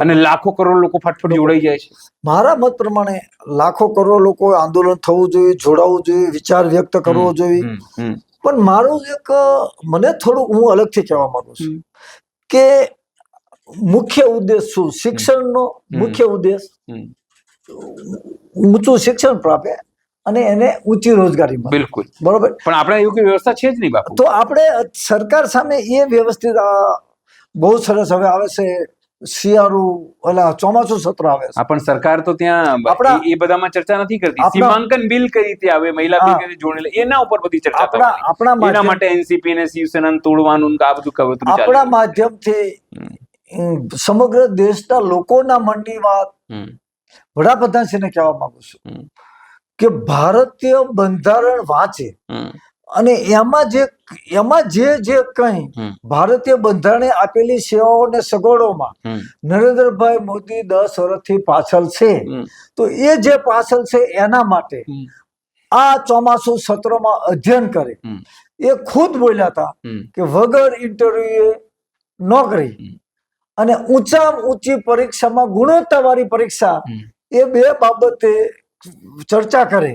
અને લાખો કરોડ લોકો ફટફટ જોડાઈ જાય છે. મારા મત પ્રમાણે લાખો કરોડ લોકો આંદોલન થવું જોઈએ, જોડાવવું જોઈએ, વિચાર વ્યક્ત કરવો જોઈએ. પણ મારું એક મને થોડુંક હું અલગથી કહેવા માંગુ છું કે મુખ્ય ઉદ્દેશ શું? શિક્ષણનો મુખ્ય ઉદ્દેશ ઊંચું શિક્ષણ પ્રાપ્ત અને એને ઊંચી રોજગારી મળે. બિલકુલ બરોબર. પણ આપણે એવું કઈ વ્યવસ્થા છે જ નહીં બાપુ. તો આપણે સરકાર સામે એ વ્યવસ્થિત બહુ સરસ હવે આવે છે શિયાળુ ચોમાસું સત્ર આવે છે. પણ સરકાર તો ત્યાં એ બધામાં ચર્ચા નથી કરતી. સીમાંકન બિલ કઈ રીતે આવે, મહિલા બિલ જોડે એના ઉપર બધી ચર્ચા થવાની. એના માટે એનસીપી ને શિવસેના તોડવાનું આ બધું કવતરું ચાલે. આપણા માધ્યમથી સમગ્ર દેશના લોકોના મનની વાત વડાપ્રધાનશ્રીને કહેવા માંગુ છું કે ભારતીય બંધારણ વાંચે અને એમાં જે કંઈ ભારતીય બંધારણે આપેલી સેવાઓ અને સગવડોમાં નરેન્દ્રભાઈ મોદી 10 વર્ષથી પાછળ છે, તો એ જે પાછળ છે એના માટે આ ચોમાસુ સત્રમાં અધ્યયન કરે. એ ખુદ બોલ્યા હતા કે વગર ઇન્ટરવ્યુએ નોકરી અને ઊંચામાં ઊંચી પરીક્ષામાં ગુણવત્તાવાળી પરીક્ષા, એ બે બાબતે ચર્ચા કરે.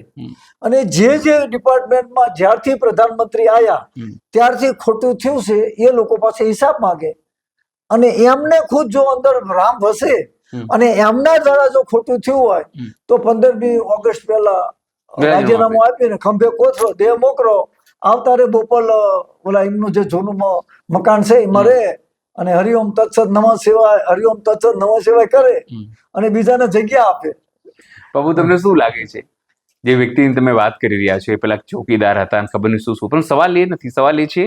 અને જે ડિપાર્ટમેન્ટમાં જ્યારથી પ્રધાનમંત્રી આવ્યા ત્યારથી ખોટું થયું છે એ લોકો પાસે હિસાબ માંગે. અને એમને ખુદ જો અંદર રામ વસે અને એમના દ્વારા જો ખોટું થયું હોય તો 15મી ઓગસ્ટ પહેલા રાજીનામું આપીને ખંભે કોથળો દેહ મોકલો, આવતા રે બોપલ ઓલા એમનું જે જૂનું મકાન છે એમાં રહે અને હરિઓમ તત્સત નમઃ શિવાય, હરિઓમ તત્સત નમઃ શિવાય કરે અને બીજાને જગ્યા આપે. બાબુ, તમને શું લાગે છે જે વ્યક્તિની તમે વાત કરી રહ્યા છો એ પેલા ચોકીદાર હતા અને ખબર નહીં શું શું, પણ સવાલ એ નથી. સવાલ એ છે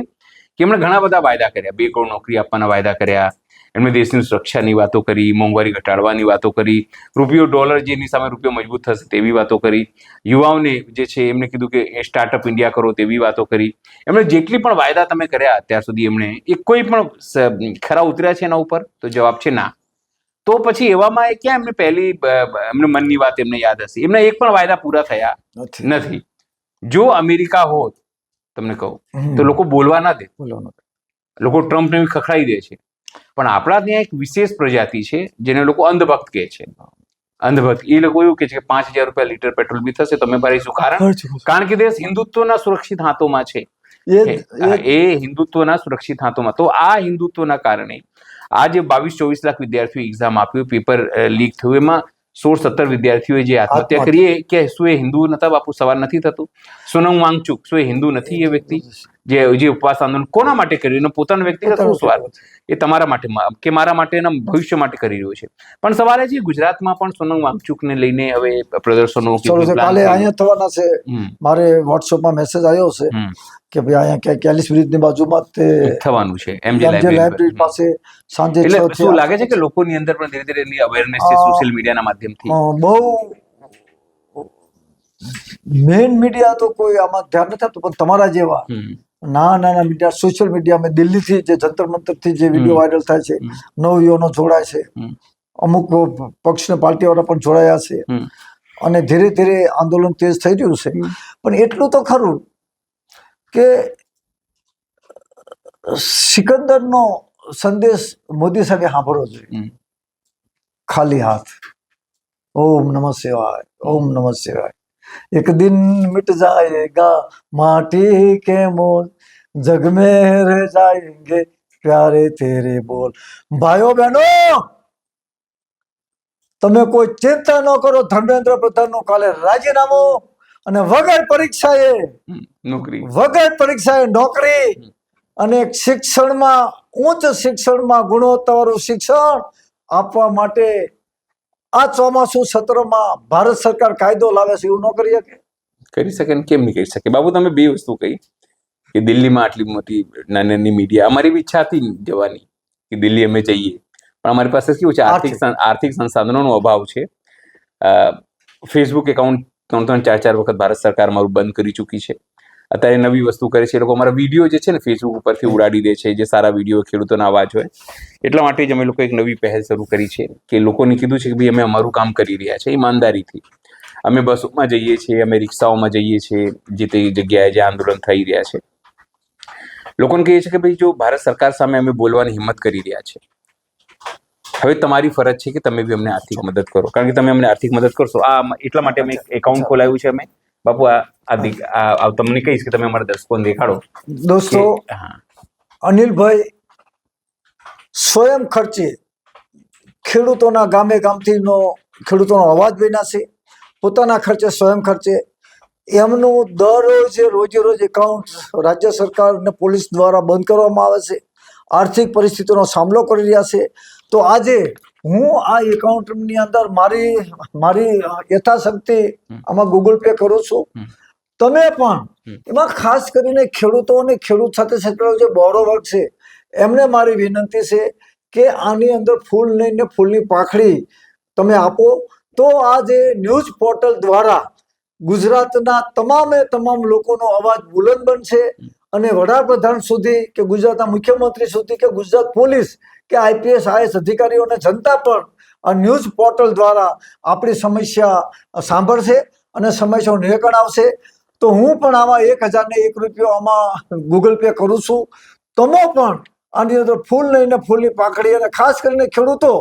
કે એમણે ઘણા બધા વાયદા કર્યા. 2 કરોડ નોકરી આપવાના વાયદા કર્યા. એમણે દેશની સુરક્ષાની વાતો કરી, મોંઘવારી ઘટાડવાની વાતો કરી, રૂપિયો ડોલર જેની સામે રૂપિયો મજબૂત થશે તેવી વાતો કરી, યુવાઓને જે છે એમને કીધું કે એ સ્ટાર્ટઅપ ઇન્ડિયા કરો તેવી વાતો કરી. એમણે જેટલી પણ વાયદા તમે કર્યા અત્યાર સુધી એમણે કોઈ પણ ખરા ઉતર્યા છે એના ઉપર? તો જવાબ છે ના. તો પછી એવામાં ક્યાં એમને પહેલી એમને મનની વાત એમને યાદ હશે? એમના એક પણ વાયદા પૂરા થયા નથી. જો અમેરિકા હોત, તમને કહું તો લોકો બોલવા ના દે, લોકો ટ્રમ્પને ખખડાઈ દે છે. પણ આપણા ત્યાં એક વિશેષ પ્રજાતિ છે જેને લોકો અંધભક્ત કહે છે. અંધભક્ત એ લોકો એવું કહે છે કે 5,000 રૂપિયા લીટર પેટ્રોલ બી થશે, તમે ભરીશું. કારણ કે દેશ હિન્દુત્વના સુરક્ષિત હાથોમાં છે. એ હિન્દુત્વના સુરક્ષિત હાથોમાં. તો આ હિન્દુત્વના કારણે આ જે 22-24 લાખ વિદ્યાર્થીઓ એક્ઝામ આપ્યું, પેપર લીક થયું, એમાં 16-17 વિદ્યાર્થીઓએ જે આત્મહત્યા કરી, કે શું એ હિન્દુ નતા બાપુ? સવાલ નથી થતું. સોનમ વાંગચુક શું એ હિન્દુ નથી? એ વ્યક્તિ જે ઉપવાસ આંદોલન કોના માટે કર્યું? એનો પોતાનો વ્યક્તિગત શું સવાલ? એ તમારા માટે કે મારા માટે, એના ભવિષ્ય માટે કરી રહ્યો છે. પણ સવાલ એ છે ગુજરાતમાં પણ સોનમ વાંગચુકને લઈને હવે પ્રદર્શનો કાલે અહીંયા થવાના છે. મારે વોટ્સએપમાં મેસેજ આવ્યો છે કે ભાઈ અહીંયા ક્યાંક 41 બ્રિજની બાજુમાં તે થવાનું છે. એમજે લાઇબ્રેરી પાસે સાંજે 6 થી. શું લાગે છે કે લોકોની અંદર પણ ધીરે ધીરે એની અવેરનેસ છે સોશિયલ મીડિયાના માધ્યમથી? બહુ મેઇન મીડિયા તો કોઈ આમાં ધ્યાન નથી આપતું, પણ તમારા જેવા નાના મીડિયા, સોશિયલ મીડિયામાં દિલ્હીથી જે જંતર મંતરથી જે વિડીયો વાયરલ થાય છે, નવયુવાનો જોડાય છે, અમુક પક્ષને પાર્ટીવાળા પણ જોડાયા છે અને ધીરે ધીરે આંદોલન તેજ થઈ રહ્યું છે. પણ એટલું તો ખરું કે સિકંદરનો સંદેશ મોદી સાહેબે સાંભળવો જોઈએ. ખાલી હાથ, ઓમ નમઃ શિવાય, ઓમ નમઃ શિવાય. એક દિન મિટ જાયેગા માટી કે મોલ, જગ में रह जाएंगे प्यारे तेरे बोल. ભાઈઓ બહેનો, તમે કોઈ ચિંતા ન કરો. ધર્મેન્દ્ર પ્રધાનનું કાલે રાજીનામું અને વગર પરીક્ષાએ નોકરી અને શિક્ષણમાં, ઉચ્ચ શિક્ષણમાં ગુણવત્તાવાળું શિક્ષણ આપવા માટે આ ચોમાસુ સત્રમાં ભારત સરકાર કાયદો લાવે છે. એવું ન કરી શકે? કરી શકે ને કેમ નહીં કરી શકે? બાબુ, તમે 2 વસ્તુ કહી કે દિલ્હીમાં આટલી મોટી નાની મીડિયા. અમારી બી ઈચ્છા હતી જવાની કે દિલ્હી અમે જઈએ, પણ અમારી પાસે કેવું છે, આર્થિક સંસાધનોનો અભાવ છે. ફેસબુક એકાઉન્ટ 3-4 વખત ભારત સરકાર મારું બંધ કરી ચૂકી છે. અત્યારે નવી વસ્તુ કરે છે, એ લોકો અમારા વિડીયો જે છે ને ફેસબુક ઉપરથી ઉડાડી દે છે, જે સારા વિડીયો ખેડૂતોના અવાજ હોય. એટલા માટે જ અમે લોકો એક નવી પહેલ શરૂ કરી છે કે લોકોને કીધું છે કે ભાઈ અમે અમારું કામ કરી રહ્યા છે ઈમાનદારીથી. અમે બસોમાં જઈએ છીએ, અમે રિક્ષાઓમાં જઈએ છીએ, જે તે જગ્યાએ જે આંદોલન થઈ રહ્યા છે, લોકોને કહીએ છીએ કે ભાઈ જો ભારત સરકાર સામે અમે બોલવાની હિંમત કરી રહ્યા છે, હવે તમારી ફરજ છે કે તમે બી અમને આર્થિક મદદ કરો, કારણ કે તમે અમને આર્થિક મદદ કરશો. એટલા માટે અમે એકાઉન્ટ ખોલાવ્યું છે. અમે બાપુ આ તમને કહીશ કે તમે અમારા દર્શકોને દેખાડો. દોસ્તો, અનિલભાઈ સ્વયં ખર્ચે ખેડૂતોના ગામથી ખેડૂતોનો અવાજ બન્યા છે, પોતાના ખર્ચે સ્વયં ખર્ચે એમનું રોજે એકાઉન્ટ રાજ્ય સરકાર અને પોલીસ દ્વારા બંધ કરવામાં આવે છે, આર્થિક પરિસ્થિતિનો સામનો કરી રહ્યા છે. તો આજે હું આ એકાઉન્ટની અંદર મારી યથાશક્તિ આમાં ગૂગલ પે કરું છું. તમે પણ એમાં ખાસ કરીને ખેડૂતો અને ખેડૂત સાથે સંકળાયેલો જે બહોળો વર્ગ છે એમને મારી વિનંતી છે કે આની અંદર ફૂલ લઈને ફૂલની પાંખડી તમે આપો. તો આ જે ન્યૂઝ પોર્ટલ દ્વારા ગુજરાતના તમામ લોકોનો અવાજ બુલંદ બનશે અને વડાપ્રધાન સુધી કે ગુજરાતના મુખ્યમંત્રી સુધી કે ગુજરાત પોલીસ કે IPS IAS અધિકારીઓ અને જનતા પણ આ ન્યૂઝ પોર્ટલ દ્વારા આપણી સમસ્યા સાંભળશે અને સમસ્યાનું નિરાકરણ આવશે. તો હું પણ આમાં 1001 રૂપિયો આમાં ગૂગલ પે કરું છું. તમે પણ આની અંદર ફૂલ લઈને ફૂલની પાંખડી, અને ખાસ કરીને ખેડૂતો,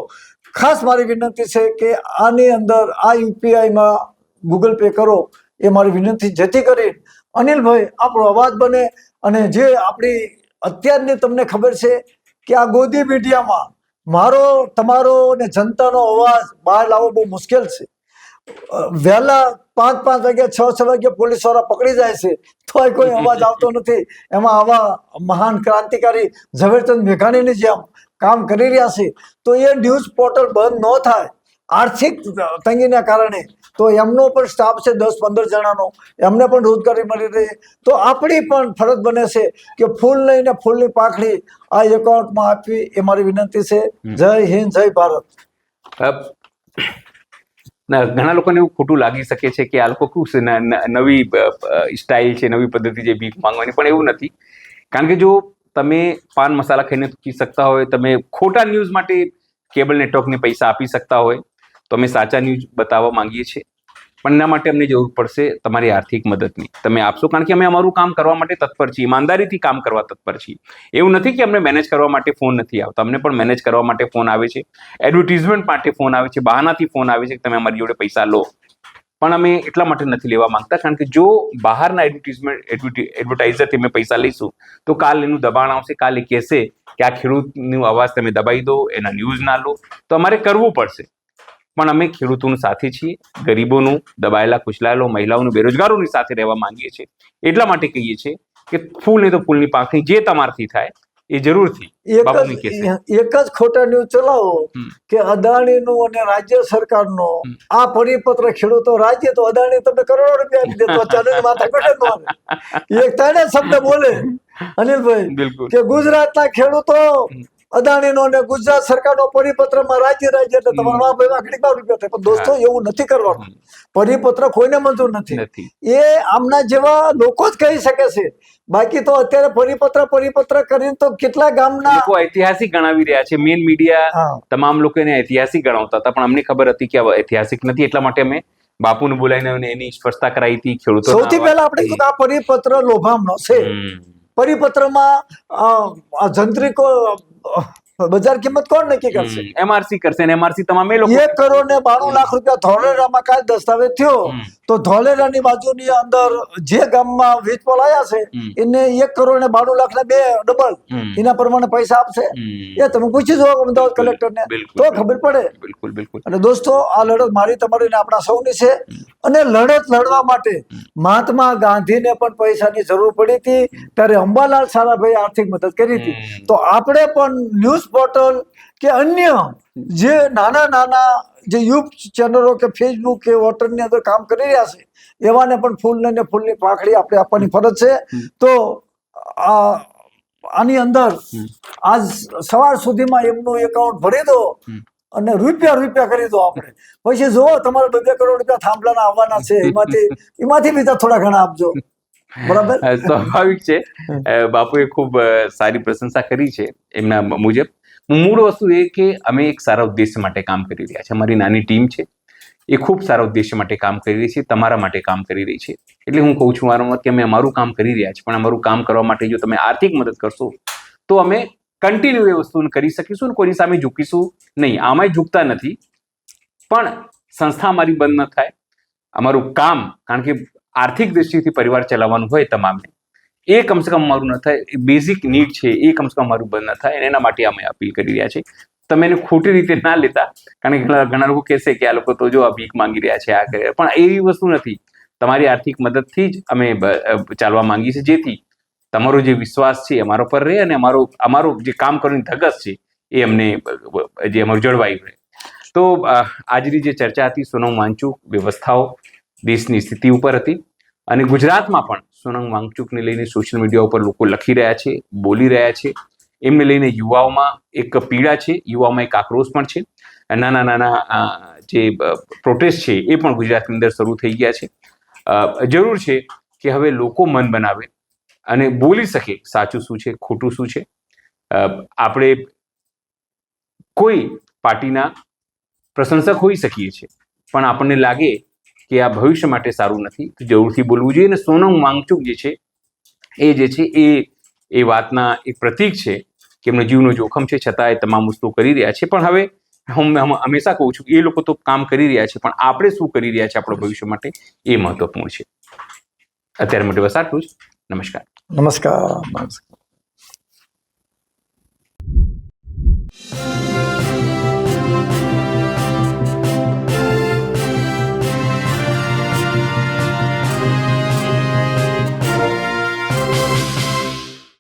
ખાસ મારી વિનંતી છે કે આની અંદર આ UPIમાં ગૂગલ પે કરો, એ મારી વિનંતી, જેથી કરી અનિલભાઈ આપણો અવાજ બને. અને જે આપણી અત્યારની તમને ખબર છે કે આ ગોદી મીડિયામાં મારો, તમારો અને જનતાનો અવાજ બહાર લાવવો બહુ મુશ્કેલ છે. વહેલા 5 વાગ્યા 6 વાગ્યા પોલીસ વાળા પકડી જાય છે તો કોઈ અવાજ આવતો નથી. એમાં આવા મહાન ક્રાંતિકારી ઝવેરચંદ મેઘાણીની જેમ કામ કરી રહ્યા છે. તો એ ન્યૂઝ પોર્ટલ બંધ ન થાય આર્થિક તંગીના કારણે, તો એમનો પણ સ્ટાફ છે 10-15 જણાનો, એમને પણ રોજગારી મળી રહે. તો આપણી પણ ફરજ બને છે કે ફૂલ લઈને ફૂલની પાંખડી આ એકાઉન્ટમાં આપવી, એ મારી વિનંતી છે. જય હિન્દ, જય ભારત. ઘણા લોકોને એવું ખોટું લાગી શકે છે કે આ લોકો શું નવી સ્ટાઇલ છે, નવી પદ્ધતિ છે ભીખ માંગવાની, પણ એવું નથી. કારણ કે જો તમે પાન મસાલા ખાઈને ચૂકી શકતા હોય, તમે ખોટા ન્યૂઝ માટે કેબલ નેટવર્કને પૈસા આપી શકતા હોય, તો અમે સાચા ન્યૂઝ બતાવવા માંગીએ છીએ. પણ એના માટે અમને જરૂર પડશે તમારી આર્થિક મદદની. તમે આપશો, કારણ કે અમે અમારું કામ કરવા માટે તત્પર છીએ, ઈમાનદારીથી કામ કરવા તત્પર છીએ. એવું નથી કે અમને મેનેજ કરવા માટે ફોન નથી આવતા, અમને પણ મેનેજ કરવા માટે ફોન આવે છે, એડવર્ટિઝમેન્ટ માટે ફોન આવે છે, બહાનાથી ફોન આવે છે કે તમે અમારી જોડે પૈસા લો. પણ અમે એટલા માટે નથી લેવા માંગતા, કારણ કે જો બહારના એડવર્ટાઇઝરથી અમે પૈસા લઈશું તો કાલ એનું દબાણ આવશે, કાલ એ કહેશે કે આ ખેડૂતનો અવાજ તમે દબાઈ દો, એના ન્યૂઝ ના લો, તો અમારે કરવું પડશે. પણ અમે ખેડૂતોનું સાથે છીએ, ગરીબોનું, દબાયેલા કુચલાયેલો, મહિલાઓનું, બેરોજગારોની સાથે રહેવા માંગીએ છીએ. એટલા માટે કહીએ છીએ કે ફૂલ નહીં તો ફૂલની પાંખડી જે તમારથી થાય એ જરૂરથી એક જ ખોટા ન્યૂઝ ચલાવો કે અદાણીનું અને રાજ્ય સરકારનો આ પરિપત્ર ખેડૂતો રાજ્ય, તો અદાણી તમને કરોડો રૂપિયા આપી દે, તો ચાલે માથા કટે એક તાણે શબ્દ બોલે અનિલભાઈ કે ગુજરાતના ખેડૂતો અદાણીનો અને ગુજરાત સરકારનો પરિપત્રમાં રાજ્ય એટલે તમારા ઘણી રૂપિયા થાય. પણ દોસ્તો એવું નથી કરવાનું. પરિપત્ર કોઈને મંજૂર નથી. એ આમના જેવા લોકો જ કહી શકે છે. બાકી તો અત્યારે પરિપત્ર કરીને તો કેટલા ગામના લોકો ઐતિહાસિક ગણાવી રહ્યા છે. મેન મીડિયા તમામ લોકો એને ઐતિહાસિક ગણાવતા હતા, પણ અમને ખબર હતી કે ઐતિહાસિક નથી. એટલા માટે અમે બાપુને બોલાવીને એની સ્પષ્ટતા કરાવી હતી. ખેડૂતો સૌથી પહેલા આપણે આ પરિપત્ર લોભામણો છે. પરિપત્રમાં જંત્રીકો બજાર કિંમત કોણ નક્કી કરશે? MRC કરશે, અને MRC તમામે લોકો 1 કરોડ ને 92 લાખ રૂપિયા ધોલેરામાં કાલ દસ્તાવેજ થયો, તો ધોલેરાની બાજુની અંદર જે ગામમાં વીજ પોલ આવ્યા છે એને 1 કરોડ ને 92 લાખ ના 2 ડબલ એના પ્રમાણે પૈસા આપશે. એ તમે પૂછી જો અમદાવાદ કલેક્ટરને, તો ખબર પડે. બિલકુલ બિલકુલ. અને દોસ્તો, આ લડત મારી, તમારી ને આપણા સૌની છે. અને લડત લડવા માટે મહાત્મા ગાંધીને પણ પૈસાની જરૂર પડી હતી, ત્યારે અંબાલાલ સારાભાઈ આર્થિક મદદ કરી હતી. તો આપણે પણ ન્યૂઝ પોર્ટલ કે અન્ય જે નાના જે યુટ્યુબ ચેનલો કે ફેસબુક કે વોટરની અંદર કામ કરી રહ્યા છે, એવાને પણ ફૂલ લઈને ફૂલની પાંખડી આપણે આપવાની ફરજ છે. તો આની અંદર આજ સવાર સુધીમાં એમનું એકાઉન્ટ ભરી દો અને રૂપિયા કરી દો. આપણે પછી જો તમારે 2 કરોડ રૂપિયા થાંભલાના આવવાના છે, એમાંથી બીજા થોડા ઘણા આપજો. બરાબર, સ્વાભાવિક છે. બાપુએ ખૂબ સારી પ્રશંસા કરી છે એમના મુજબ. મૂળ વસ્તુ એ કે અમે એક સારા ઉદ્દેશ્ય માટે કામ કરી રહ્યા છીએ. અમારી નાની ટીમ છે એ ખૂબ સારા ઉદ્દેશ્ય માટે કામ કરી રહી છે, તમારા માટે કામ કરી રહી છે. એટલે હું કહું છું વારંવાર કે અમે અમારું કામ કરી રહ્યા છીએ, પણ અમારું કામ કરવા માટે જો તમે આર્થિક મદદ કરશો તો અમે કન્ટિન્યુ એ વસ્તુને કરી શકીશું ને કોઈની સામે ઝૂકીશું નહીં. આમાંય ઝૂકતા નથી, પણ સંસ્થા અમારી બંધ ન થાય. અમારું કામ, કારણ કે આર્થિક દ્રષ્ટિથી પરિવાર ચલાવવાનું હોય તમામને, એ કમસે કમ અમારું ન થાય. બેઝિક નીડ છે એ કમસે કમ અમારું બંધ ન થાય, અને એના માટે અમે અપીલ કરી રહ્યા છીએ. તમે એને ખોટી રીતે ના લેતા, કારણ કે ઘણા લોકો કહેશે કે આ લોકો તો જો આ ભીખ માંગી રહ્યા છે, આ કરે, પણ એવી વસ્તુ નથી. તમારી આર્થિક મદદથી જ અમે ચાલવા માંગીએ છીએ, જેથી તમારો જે વિશ્વાસ છે અમારો પર રહે અને અમારો જે કામ કરવાની ધગસ છે એ અમને જે અમારું જળવાયું રહે. તો આજની જે ચર્ચા હતી સોનમ વાંગચુક વ્યવસ્થાઓ દેશની સ્થિતિ ઉપર હતી, અને ગુજરાતમાં પણ સોનમ વાંગચુકને લઈને સોશિયલ મીડિયા ઉપર લોકો લખી રહ્યા છે, બોલી રહ્યા છે. એમને લઈને યુવાઓમાં એક પીડા છે, યુવાઓમાં એક આક્રોશ પણ છે. નાના નાના જે પ્રોટેસ્ટ છે એ પણ ગુજરાતની અંદર શરૂ થઈ ગયા છે. જરૂર છે કે હવે લોકો મન બનાવે અને બોલી શકે સાચું શું છે, ખોટું શું છે. આપણે કોઈ પાર્ટીના પ્રશંસક હોઈ શકીએ છીએ, પણ આપણને લાગે કે આ ભવિષ્ય માટે સારું નથી તો જરૂરથી બોલવું જોઈએ. અને સોનમ વાંગચુક જે છે એ જે છે એ વાતના એક પ્રતીક છે કે એમનો જીવનો જોખમ છે, છતાં એ તમામ વસ્તુઓ કરી રહ્યા છે. પણ હવે હું હંમેશા કહું છું એ લોકો તો કામ કરી રહ્યા છે, પણ આપણે શું કરી રહ્યા છે આપણા ભવિષ્ય માટે એ મહત્વપૂર્ણ છે. અત્યારે માટે બસ આટલું જ. નમસ્કાર. નમસ્કાર.